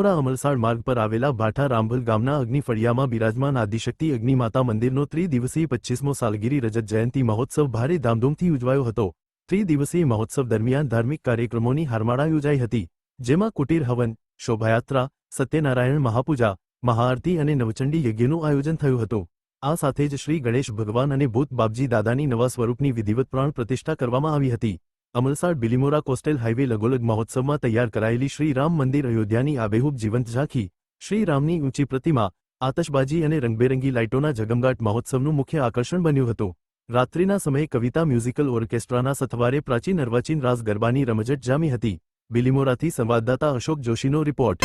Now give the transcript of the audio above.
બિલીમોરા અમલસાડ માર્ગ પર આવેલા ભાઠા રામભલ ગામના અગ્નિફળિયામાં બિરાજમાન આદિશક્તિ અગ્નિમાતા મંદિરનો ત્રિદિવસીય 25મો સાલગીરી રજત જયંતિ મહોત્સવ ભારે ધામધૂમથી ઉજવાયો હતો। ત્રિદિવસીય મહોત્સવ દરમિયાન ધાર્મિક કાર્યક્રમોની હારમાળા યોજાઈ હતી, જેમાં કુટીર હવન, શોભાયાત્રા, સત્યનારાયણ મહાપૂજા, મહાઆરતી અને નવચંડી યજ્ઞનું આયોજન થયું હતું। આ સાથે જ શ્રી ગણેશ ભગવાન અને ભૂત બાપજી દાદાની નવા સ્વરૂપની વિધિવત પ્રાણ પ્રતિષ્ઠા કરવામાં આવી હતી। અમલસાડ બિલીમોરા કોસ્ટલ હાઈવે લગોલગ મહોત્સવમાં તૈયાર કરાયેલી શ્રી રામ મંદિર અયોધ્યાની આબેહૂબ જીવંત ઝાંખી, શ્રી રામની ઊંચી પ્રતિમા, આતશબાજી અને રંગબેરંગી લાઇટોના ઝગમગાટ મહોત્સવનું મુખ્ય આકર્ષણ બન્યું હતું। રાત્રિના સમયે કવિતા મ્યુઝિકલ ઓર્કેસ્ટ્રાના સથવારે પ્રાચીન અર્વાચીન રાસ ગરબાની રમઝટ જામી હતી। બિલીમોરાથી સંવાદદાતા અશોક જોશીનો રિપોર્ટ।